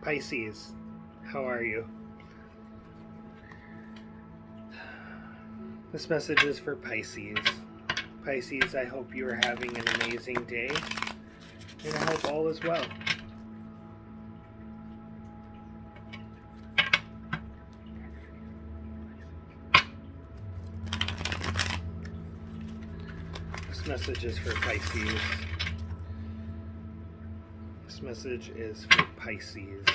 Pisces, how are you? This message is for Pisces. Pisces, I hope you are having an amazing day, and I hope all is well. This message is for Pisces. This message is for Pisces.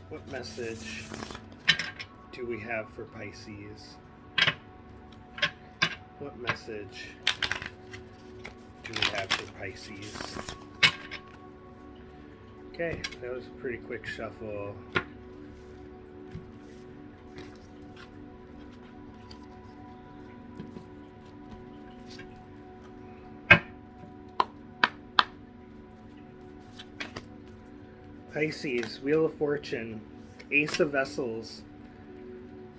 What message do we have for Pisces? What message do we have for Pisces? Okay, that was a pretty quick shuffle. Pisces, Wheel of Fortune, Ace of Vessels,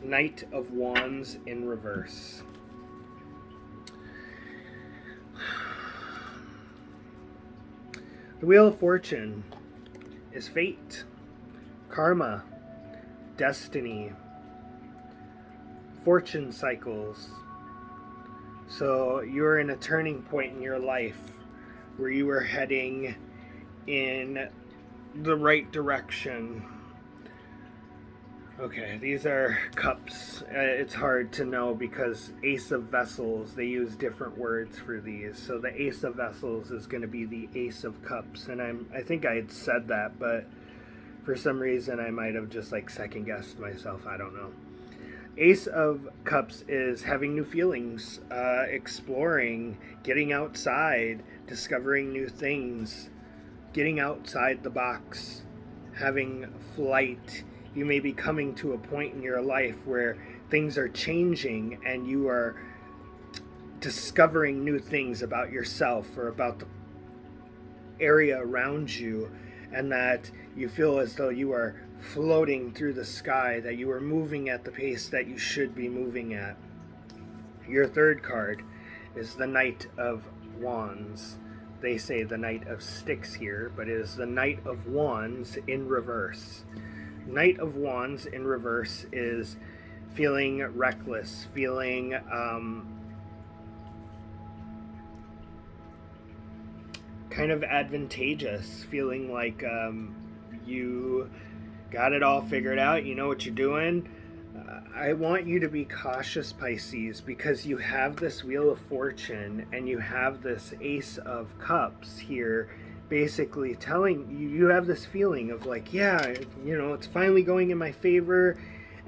Knight of Wands in reverse. The Wheel of Fortune is fate, karma, destiny, fortune cycles. So you're in a turning point in your life where you are heading in the right direction. Okay, these are cups. It's hard to know because Ace of Vessels, they use different words for these. So the Ace of Vessels is going to be the Ace of Cups, and I think I had said that, but for some reason I might have just second guessed myself. I don't know. Ace of Cups is having new feelings, exploring, getting outside, discovering new things, getting outside the box, having flight. You may be coming to a point in your life where things are changing and you are discovering new things about yourself or about the area around you, and that you feel as though you are floating through the sky, that you are moving at the pace that you should be moving at. Your third card is the Knight of Wands. They say the Knight of Sticks here, but it is the Knight of Wands in reverse. Knight of Wands in reverse is feeling reckless, feeling kind of advantageous, feeling like you got it all figured out, you know what you're doing. I want you to be cautious, Pisces, because you have this Wheel of Fortune and you have this Ace of Cups here, basically telling you, you have this feeling of it's finally going in my favor,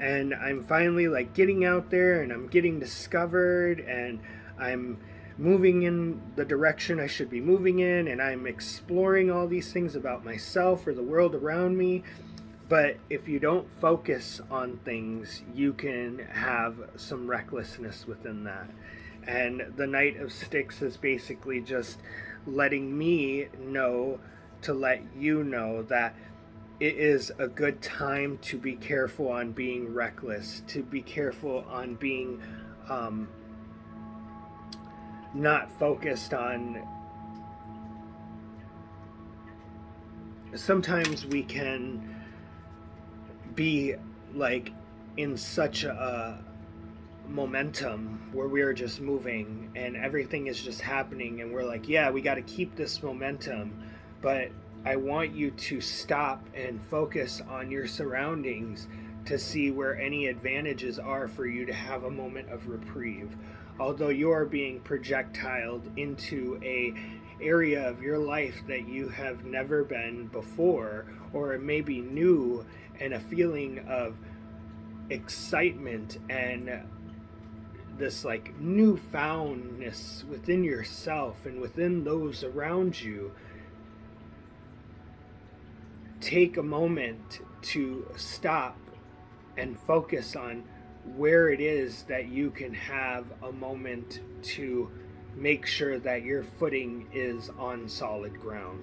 and I'm finally getting out there and I'm getting discovered and I'm moving in the direction I should be moving in, and I'm exploring all these things about myself or the world around me. But if you don't focus on things, you can have some recklessness within that. And the Knight of Sticks is basically just letting me know to let you know that it is a good time to be careful on being reckless, to be careful on being not focused on. Sometimes we can be in such a momentum where we're just moving and everything is just happening and we're we got to keep this momentum, but I want you to stop and focus on your surroundings to see where any advantages are for you to have a moment of reprieve. Although you're being projectiled into a area of your life that you have never been before, or it may be new, and a feeling of excitement and this newfoundness within yourself and within those around you. Take a moment to stop and focus on where it is that you can have a moment to make sure that your footing is on solid ground.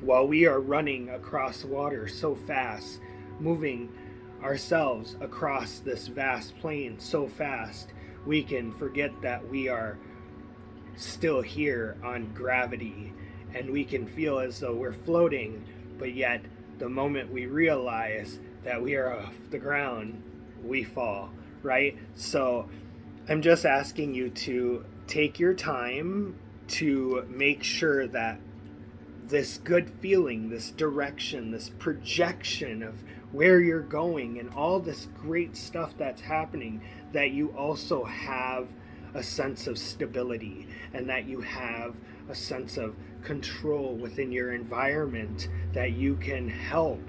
While we are running across water so fast, moving ourselves across this vast plain so fast, we can forget that we are still here on gravity and we can feel as though we're floating, but yet the moment we realize that we are off the ground, we fall, right? So I'm just asking you to take your time to make sure that this good feeling, this direction, this projection of where you're going, and all this great stuff that's happening, that you also have a sense of stability, and that you have a sense of control within your environment, that you can help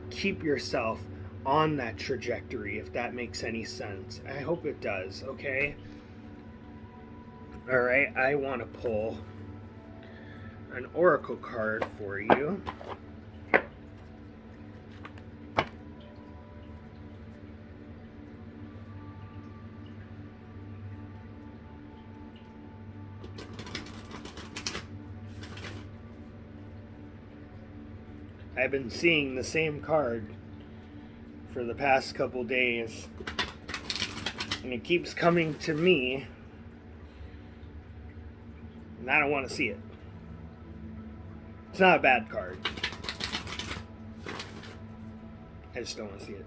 keep yourself on that trajectory, if that makes any sense. I hope it does, okay? All right, I want to pull an oracle card for you. I've been seeing the same card for the past couple days, and it keeps coming to me, and I don't want to see it. It's not a bad card. I just don't want to see it.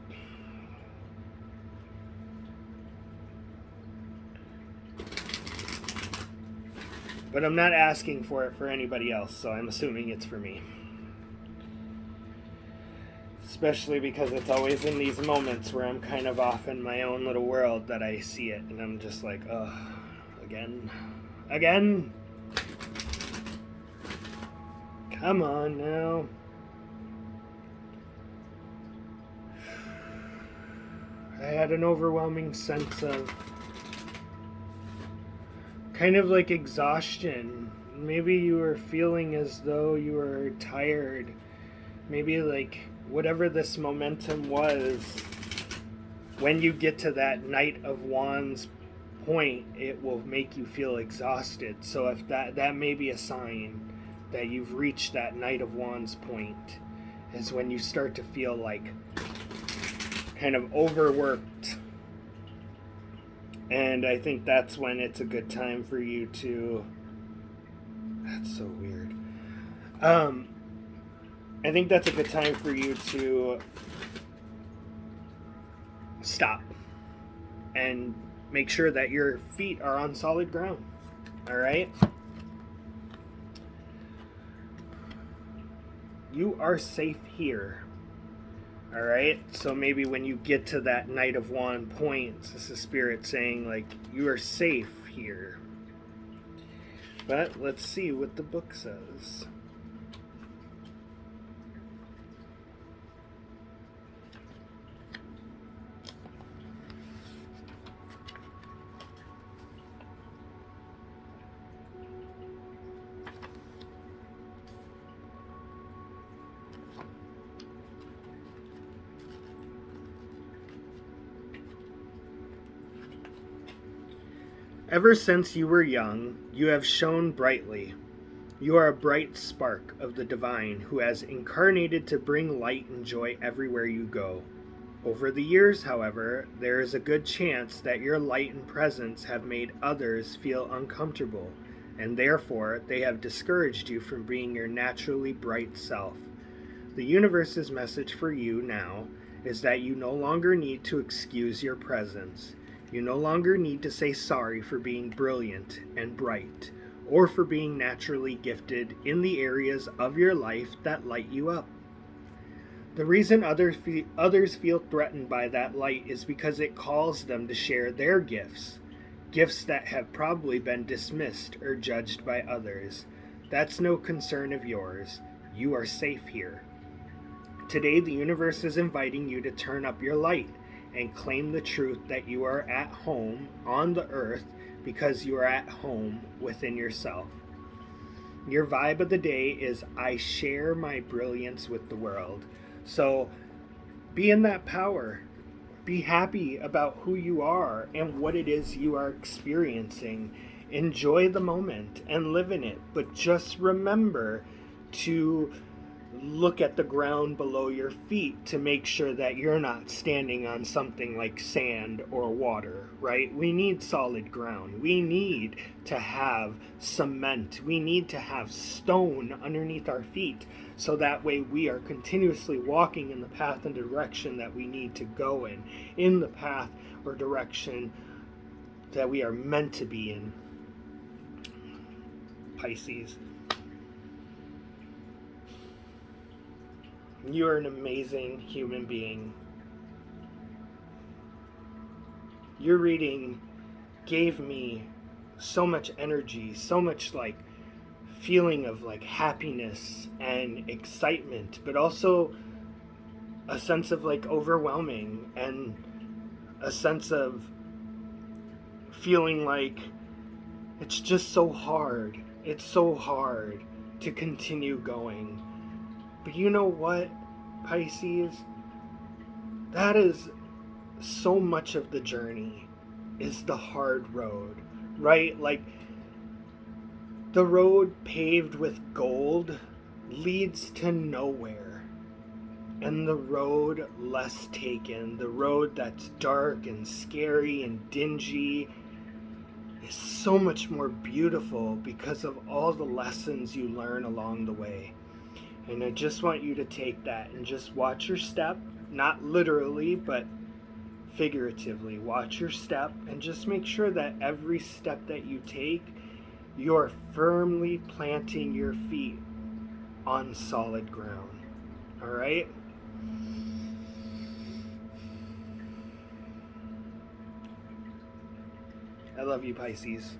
But I'm not asking for it for anybody else, so I'm assuming it's for me. Especially because it's always in these moments where I'm kind of off in my own little world that I see it, and I'm just like, oh, again. Come on now. I had an overwhelming sense of kind of like exhaustion. Maybe you were feeling as though you were tired. Maybe like whatever this momentum was, when you get to that Knight of Wands point, it will make you feel exhausted. So if that may be a sign that you've reached that Knight of Wands point, is when you start to feel like kind of overworked. And I think that's when it's a good time for you to... That's so weird. I think that's a good time for you to stop and make sure that your feet are on solid ground. All right? You are safe here. All right? So maybe when you get to that Knight of Wands point, this is Spirit saying, like, you are safe here. But let's see what the book says. Ever since you were young, you have shone brightly. You are a bright spark of the divine who has incarnated to bring light and joy everywhere you go. Over the years, however, there is a good chance that your light and presence have made others feel uncomfortable, and therefore they have discouraged you from being your naturally bright self. The universe's message for you now is that you no longer need to excuse your presence. You no longer need to say sorry for being brilliant and bright, or for being naturally gifted in the areas of your life that light you up. The reason others feel threatened by that light is because it calls them to share their gifts that have probably been dismissed or judged by others. That's no concern of yours. You are safe here. Today, the universe is inviting you to turn up your light and claim the truth that you are at home on the earth because you are at home within yourself. Your vibe of the day is, I share my brilliance with the world. So be in that power. Be happy about who you are and what it is you are experiencing. Enjoy the moment and live in it. But just remember to look at the ground below your feet to make sure that you're not standing on something like sand or water, right? We need solid ground. We need to have cement. We need to have stone underneath our feet so that way we are continuously walking in the path and direction that we need to go in the path or direction that we are meant to be in. Pisces. You are an amazing human being. Your reading gave me so much energy, so much like feeling of like happiness and excitement, but also a sense of like overwhelming and a sense of feeling like it's just so hard. It's so hard to continue going. But you know what, Pisces? That is so much of the journey is the hard road, right? Like the road paved with gold leads to nowhere. And the road less taken, the road that's dark and scary and dingy, is so much more beautiful because of all the lessons you learn along the way. And I just want you to take that and just watch your step, not literally, but figuratively. Watch your step and just make sure that every step that you take, you're firmly planting your feet on solid ground. All right? I love you, Pisces.